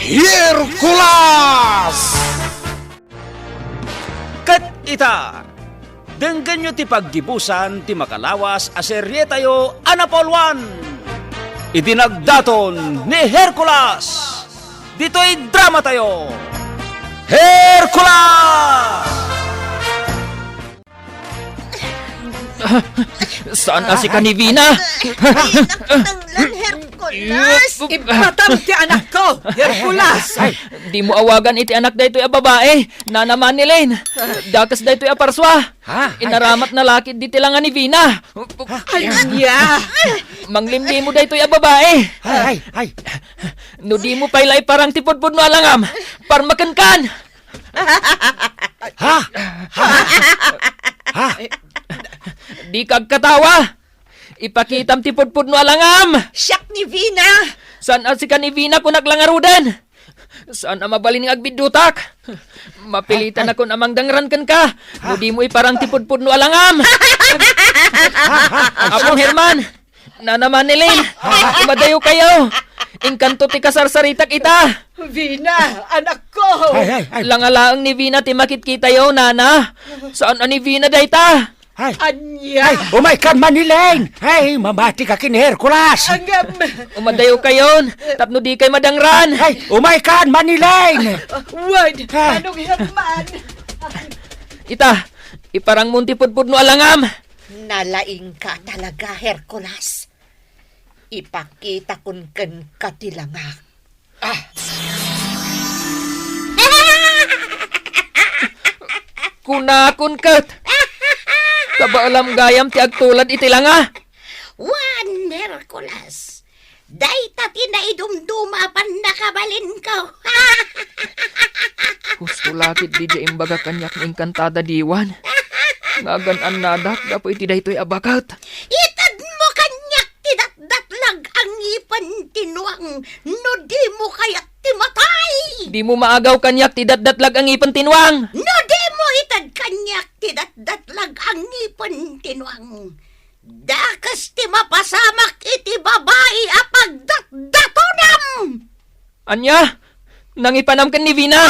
Hercules! Kat ita, denggan nyo ti paggibusan ti makalawas a serye tayo Anapolwan. Idinagdaton ni Hercules. Dito'y drama tayo. Hercules! Saan na si Kanivina? Nang Hercules! Ipatam ti anak ko, Hercules! Di mo awagan iti anak da ito'y babae. Nanaman ni Lane. Dakas da ito'y aparswa. Inaramat na lakid di tilangan ni Vina. Anya! Manglimli mo da ito'y babae. No di mo pailay parang tipod-pod no alangam. Parmakan-kan. Di kag katawa. Ipakitam tipod-pod no alangam. Siyak ni Vina! Saan si Kanivina ko naglangarudan? Saan na mabalin ng agbidutak? Mapilitan ako namang dangran kan ka. Mudi mo parang tipod-pod no alangam. Apong Herman, nanaman ni Lane, umadayo kayo. Ingkanto ti kasarsaritak ita. Vina, anak ko! Langalaang ni Vina ti makitkita yo, nana. Saan ni Vina dayta? Anya! Umay man ni Lane! Ay, mamati ka kin Hercules! Angam! Umadayo kayon, tapno di kay madangran. Ay, umay man ni Lane! Wad! Anong Herman? Ita, iparang muntipod-pod no alangam. Nalaing ka talaga, Hercules. Ipakita kun ken katilanga. Kunakun kat. Kabaalam gayam ti agtulad itilanga. Wan, Hercules. Dayta tinaidumduma pan nakabalin ko. Gusto lakit di di imbaga kanyak ng kantada diwan. Ngagan nadak, dapo iti daytoy abakat. Itad mo kanyak tidatdatlag ang ipan tinuang no di mo kaya't timatay. Di mo maagaw kanyak ti datdatlag ang ipan tinwang. No di mo itad kanyak tidatdatlag ang ipan tinuang. Dakas ti mapasamak iti babae apag datdatonam. Anya, nangipanam kan ni Vina.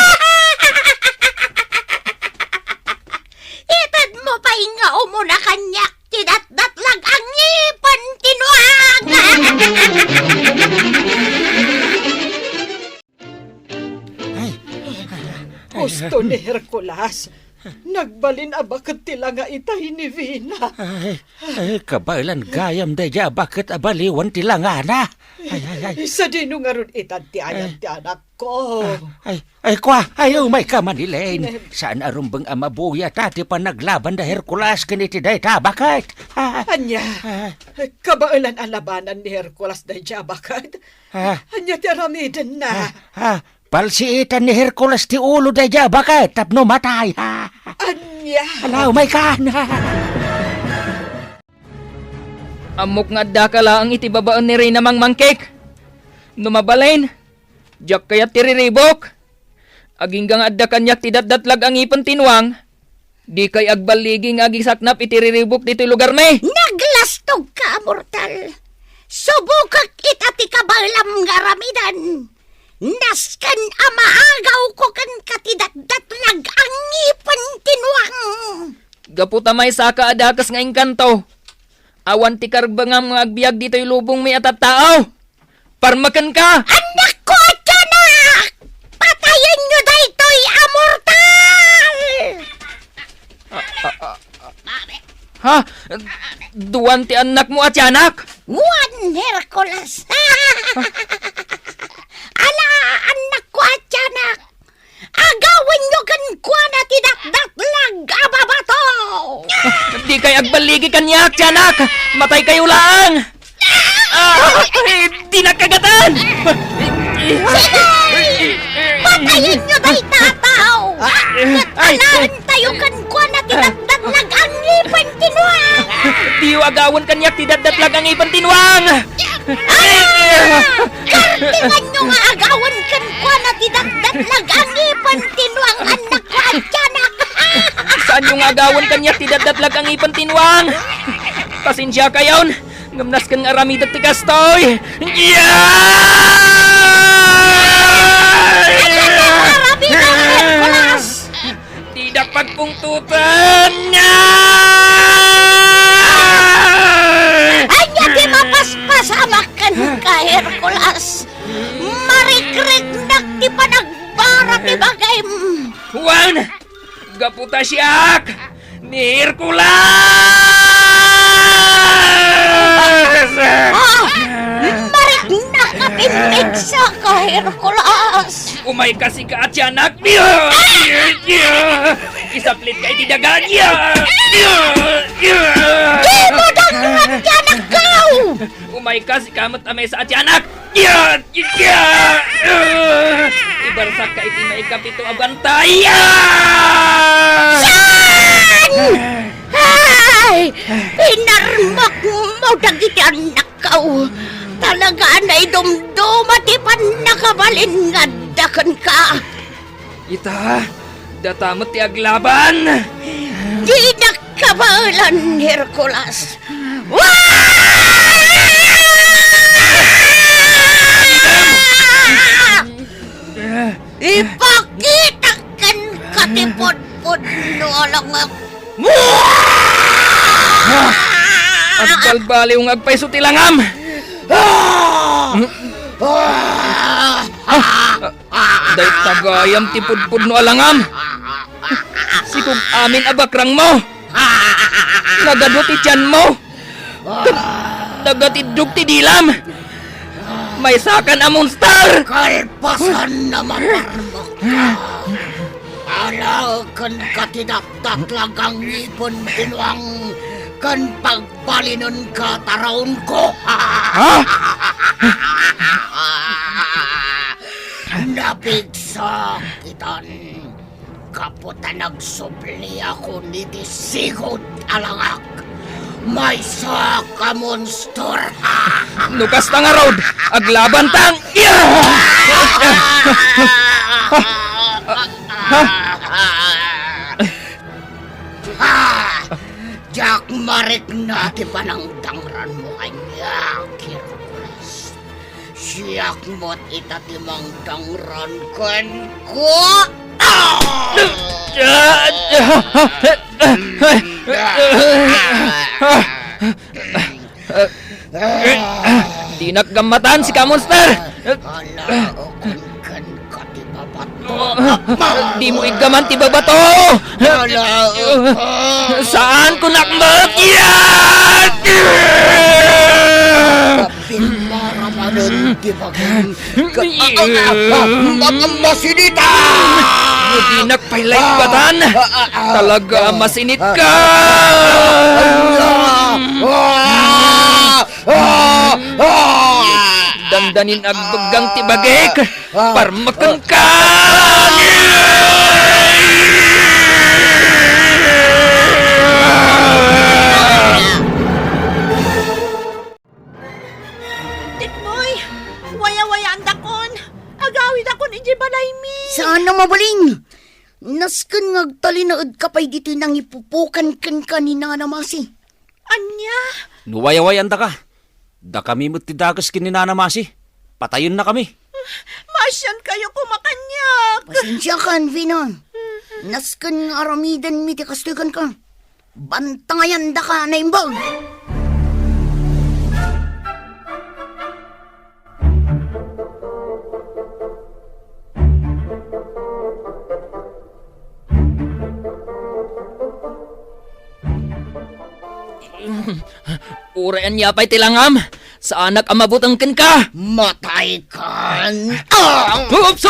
Itad mo pa nga umuna kanyak tidatdatlag ang ipan tinuang. Gusto ni Hercules. Nagbalin abakat tila nga itay ni Vina. Ay, kabailan gayam da ja, bakit abaliwan tila nga na? Isa din nga ron itad ti ayan ti anak ko. Ay, umay man ni Lane. Saan arumbang amabuya tati pa naglaban da Hercules kaniti day ta, bakit? Anya, kabailan alabanan ni Hercules da jabakat. Anya ti aramidan na. Palsiitan ni Hercules ti ulo da ja, bakit? Tapno matay, Anya. Ala, umay ka na. Amok nga dakala ang itibabaan ni Reyna mang mangkik. Numabalain, jak kaya tiriribok. Aging nga adda kanyak tidatdatlag ang ipan tinwang. Di kay agbaliging agisaknap itiriribok dito lugar me. Naglastog ka, mortal. Subukak itati kabalam nga ramidan. Naskan amaagaw ko kan katidatdatlag ang ipan tinuang. Gaputa may saka adakas nga engkanto. Awan ti karba nga mga agbiag dito'y lubong may atat tao. Parmakan ka! Anak ko, tiyanak! Patayin nyo daytoy amortal! Ha? Duwan ti anak mo at yanak? Juan Hercules! Ala, anak ko at tiyanak! Agawin nyo kan kwa na tidakdatlag ababato! Di kay agbaligi kanyak, tiyanak! Matay kayo lang! Di nakagatan! Patayin nyo day tataw! Katalaan tayo kan kwa na tidakdatlag ang ipan tinuang! Di agawan kanyak tidakdatlag ang ipan tinwang! Kartingan nyo nga agawan kan kwa na tidakdatlag ang ipan tinuang anak ko at tiyanak! Saan yung agawan kanyak tidakdatlag ang ipan tinwang? Pasensya kayon! Ngamnas kang aramidat ti kastoy! Yeah! akong tutan niya! Anya di mapaspasamakan ka, Hercules. Marikrik na di panagbara ti bagay. Juan! Gaputa siyak! Ni Hercules! Marik na kapinpigsa ka, Hercules. Umay kasi ka at siyanak! Isaplit kay tidagan! Di mo dangran yan agaw. Umay kasi kamot amay sa atyanak! Ibarsak ka iti may kapito abantay! Ay! Pinarmak mo dagiti anak kao. Talaga na idumduma ti pan nakabalin nga dakan ka. Ita, datamot ti aglaban! Di nakabalan, Hercules. Ipakita kan katipod-pod no alang At balbali yung agpaiso tilangam! Day tagayam ti pudpud no alangam! Sikog amin abakrang mo! Nagado ti tiyan mo! Nagatidug ti dilam! May sakan a monster! kalpasan na maparmak ka. Alaw kan katidaktak lagang ipon binuang kan pagpalinon ka taraon ko. Napigsa kitan. Kaputa nagsubli ako niti sigod alangak. May saka monster. Nukas na nga road! Aglaban tang! Jack Marik na ti panangdangran mo kanya, Hercules. Siyak mo't itatimang dangran kan ko. Di naggamatan si ka monster! Ala akong kan katibabato. Di mo igaman ti babato! Ala Saan ko nakmat? pinmaramanan ti bagay. Masinita! Di nagpailay batan! Talaga masinit ka! Dandanin agbagang tibagik! Parmakan ka! Tikmoy, waya-waya ang dakon. Agawid akon iji balay mi. Saan na mabaling? Nasken ngagtalinaad kapay dito nang ipupukan kan kanina namasi. Anya? Nuwayaway anda ka. Da kami mo't tidagas kininanamasi. Patayon na kami. Masyan kayo kumakanyak. Pasensya kan, Vina. Nasken nga aramidan mi ti kastigan ka. Bantangayan da ka na imbag. Urayan niya pa'y tilangam! Sa anak ang mabutangkin ka! Matay kan. Oops!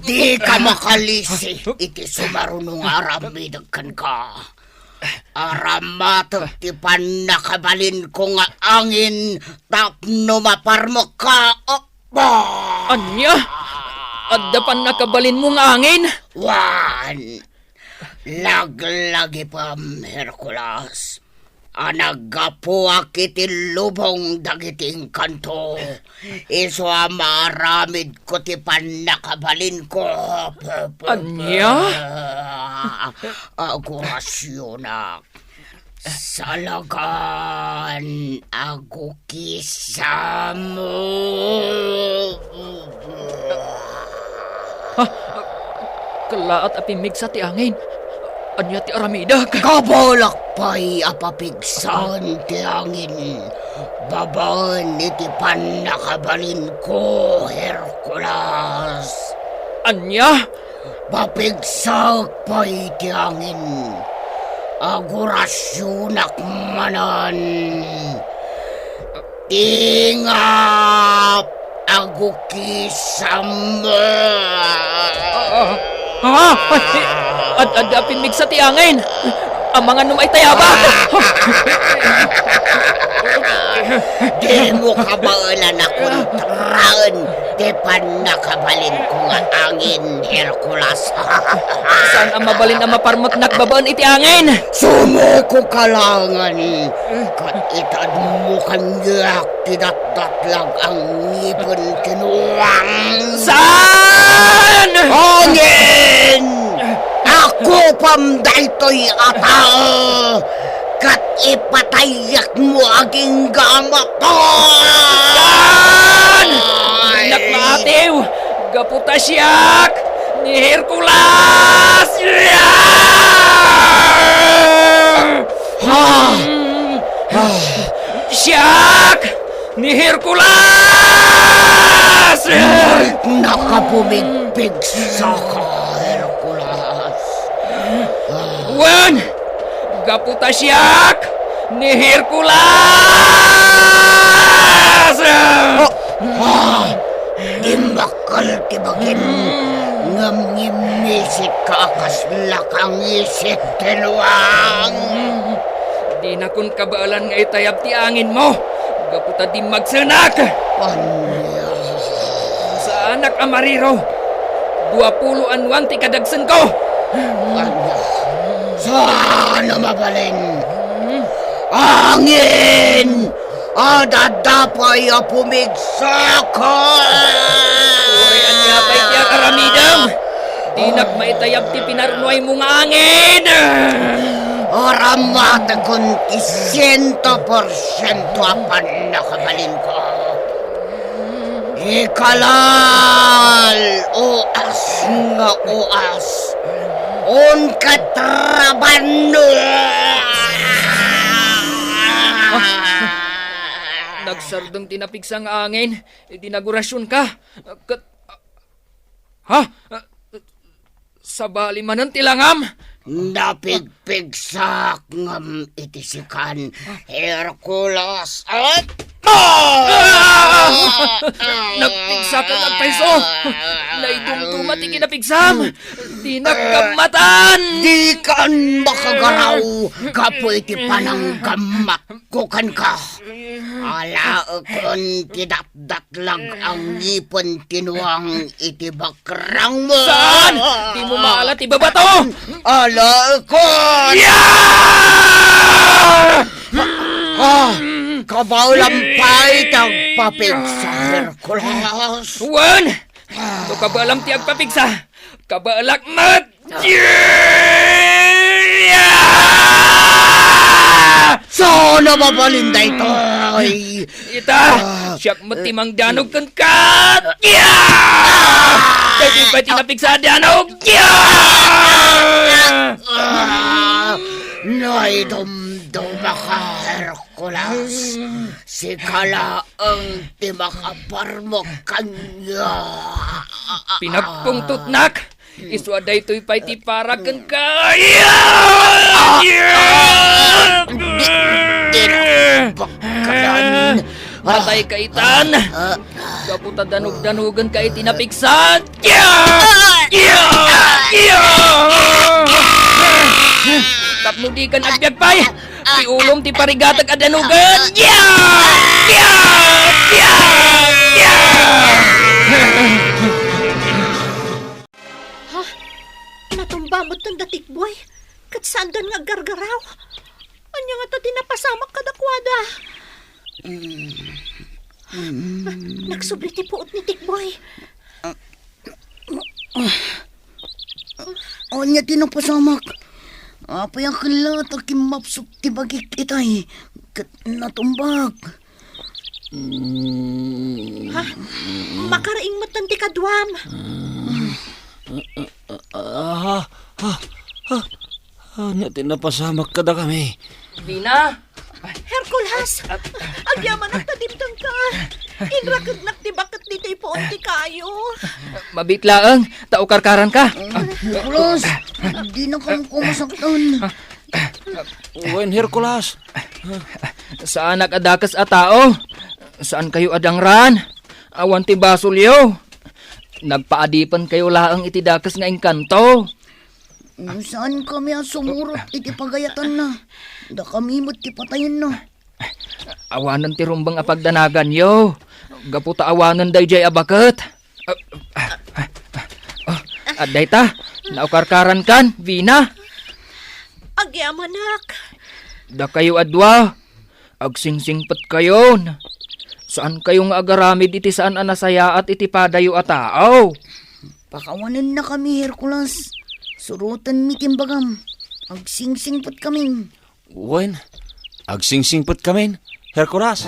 Di ka makalisi. Iti sumarunong aramidagan ka. Aramatag ti pan nakabalin ko nga angin. Tapno maparmo ka. Anya? Adda pan nakabalin mong angin? Wan. Laglagi pam, Hercules. Anagapuak iti lubong dagiting kanto. Iso maramid ko ti panakabalin ko. Anya? Agurasyonak. Salagan ako kisamo. Kalaat apimig sa ti angin. Anya ti aramida. Kabalak pa'y apapigsan ti angin. Babaan iti panakabalin ko, Hercules. Anya? Papigsak pa'y ti angin. Agurasyonak manan. Tingap agukisam. At apimig sa ti angin. Ang mga numay tayaba. Di mo kabaalan akong traan. Di pa nakabalin ko nga angin, Hercules. Saan ang mabalin ang maparmot nagbabaan iti angin? Sumuko kalangan. Kaitad mo kanyak, tidat-datlag ang ngipon kinuwang. Saan? Angin! Ako pamdaytoy atao. Kat ipatayak mo aging gamato. Saan? Nak maatew! Gaputasyak! Ni Hercules! Syak! Ni Hercules! Nakapumigpig sa ka, Hercules. Wan! Gaputasyak! Ni Hercules! Di makal tibagin. Ngamimisit ka kaslak ang isip tinuang. Di na kun kabaalan nga itayab ti angin mo. Gaputa di magsanak. Anya. Sa anak amariro. 20 anwang ti kadagsan ko. Anya. Sana mabalin. Angin! Adadapay apumigsak ka! Uy, anya pa'y tiyak aramidam. Di nagmaitayab ti pinarnoy mong angin. Oramata kunti 100% apan nakabalin ko. Ikalal oas nga oas. Un katrabano. Nagsardong tinapigsang angin. Dinagurasyon ka. Ha? Sa bali manan tilangam. Napigpigsak ngam itisikan Hercules at Nagpigsakan ang paiso. Naidumduma ti kinapigsam. Di nagkamatan. di kan makagaraw kapoy ti pananggamat kukan ka. Ala akon tidat-datlag ang ngipon tinuang iti bakrang mo. Saan? Di mo maalat ibaba to. Ala akon! Kabawlampay tagpapig sa Hercules. Wan! To kabalam ti agpapigsa. Kabalak mat! Sana mabalinda ito. Ita! Siyak matimang danog kan kat! Kasi ba tinapigsa danog? Naidumduma ka, Hercules. Si Kala ang timakaparmo kanya. Pinagpungtutnak! Iswaday to'y pa'y ti para kan ka! Bakalan. Patay ka itan! Kaputa danog-danugan ka itinapigsan! Tapno di kan agbyagpay! Ti ulom ti parigatag adanugan! Ha? Natumba mo tanda tikboy? Kat sandan nga gargaraw? Anya nga ta tinapasamak kadakwada? Nagsubli ti puot ni tikboy. Anya tinapasamak? Apa yung kalat o kimapsok ti bagik itay? Kat natumbag. Ha? Makaraing matan ti kadwam. Anya tinapasamak kada kami. Vina, Hercules, agyaman ang tadimtang ka. Inrakag ti bakit dito'y poonti kayo. mabitlaang, tao karkaran ka. Hercules, hindi na kami kumasaktan. Wen Hercules. Saan nagadakas a tao? Saan kayo adangran? Awan ti basulyo. Nagpaadipan kayo laang itidakas nga engkanto. Saan kami ang sumurot, iti pagayatan na. Da kami mo't ti patayin na. Awanan ti rumbang apagdanagan yo. Gaputa awanan day jay abaket. Aday ta, naukarkaran kan, Vina. Agyamanak. Da kayo adwa. Agsingsingpat kayo. Saan kayo nga agaramid iti saan anasaya at iti padayo a tao? Pakawanan na kami, Hercules. Surutan mi timbagam. Agsingsingpat kami. Wen, agsingsingput kami, Hercules.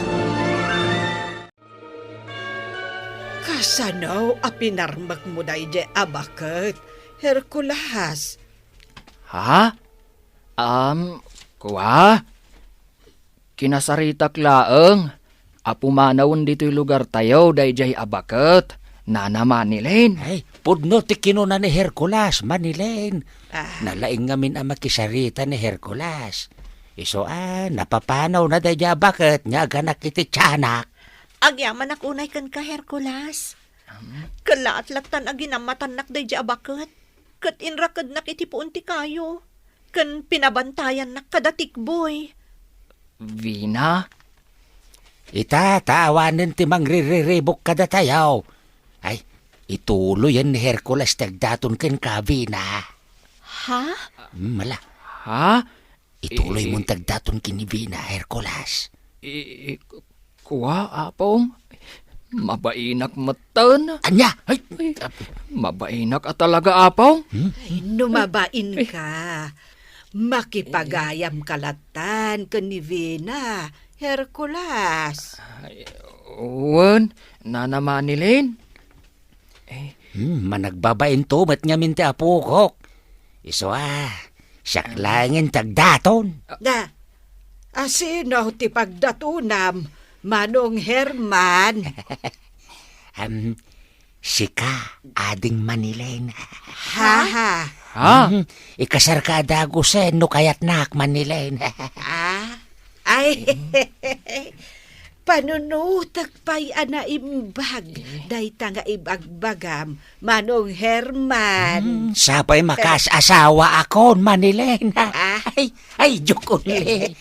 Kasanaw a pinarmak mo day di abaket, Hercules. Ha? Kuha? Kinasaritak laeng. Apumanawon dito'y lugar tayo, dayjay abaket. Nana Manilin. Ay, pudno ti kinuna ni Hercules, Manilen. Nalaing ngamin ang makisarita ni Hercules. Iso napapanaw na daya bakit nga ganak iti tiyanak. Agyaman ak unay kan ka, Hercules. Kalaat-latan aginamatan nak day abakot. Kat inrakad nak iti puunti kayo. Kan pinabantayan nak kadatikboy. Vina? Itatawanan ti mangririribok kada tayaw. Ay, ituloy yan ni Hercules tagdaton ken kabina. Ha? Mala, Ha? ituloy mong tagdaton kini Vina, Hercules. Kuha, apong? Mabainak matan. Anya, ay, Mabainak at talaga, apong? Ay, numabain ka. Makipagayam kalatan ka ni Vina, Hercules. Uwan, Nana Manilin. managbabain to, mat nga minti apukok. Iso saklangin tagdaton. Da, asino ti pagdatunam, Manong Herman. Sika, ading Manilen. Ha? Ha? Ikasar ka adago sen, no kayat nak Manilen. Ay, panunutag pa'y anaimbag, day tanga ibagbagam, Manong Herman. Sabay makas-asawa ako, Manilen. Ay, joke ulit.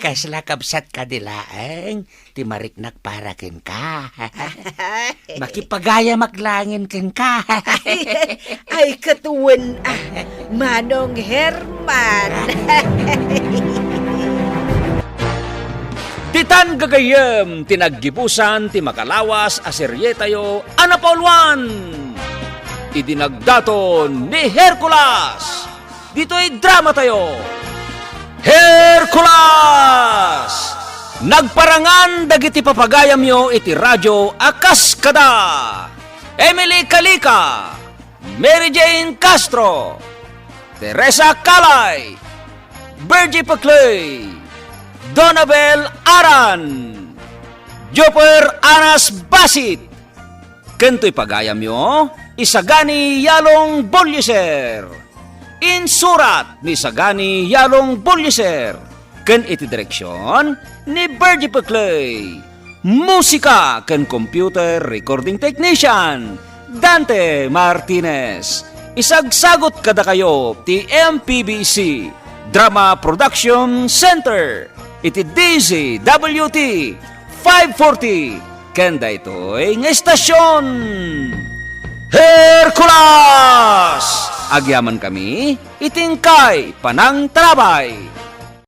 Kasla kabsat ka dilaang, timariknak para ken ka. Makipagaya maglangin ken ka. Ay, katuwan Manong Herman. Titan gagayem, tinaggibusan, ti makalawas, aserye tayo, Anapauluan! Idinagdaton ni Hercules! Dito'y drama tayo! Hercules! Nagparangan dagiti papagayam yo iti radyo akas kada! Emily Calica, Mary Jane Castro, Teresa Calay, Bergie Paclay, Donabel Aran, Joper Anas Basit, kento'y pagayam yo, Isagani Yalong Bolyeser, insurat ni Isagani Yalong Bolyeser, ken iti direksyon ni Bergie Paclay, musika ken computer recording technician, Dante Martinez, isagsagot kada kayo ti MPBC Drama Production Center. Iti DZWT 540 kenda ito'y nga estasyon. Hercules! Agyaman kami, itingkay panang trabay.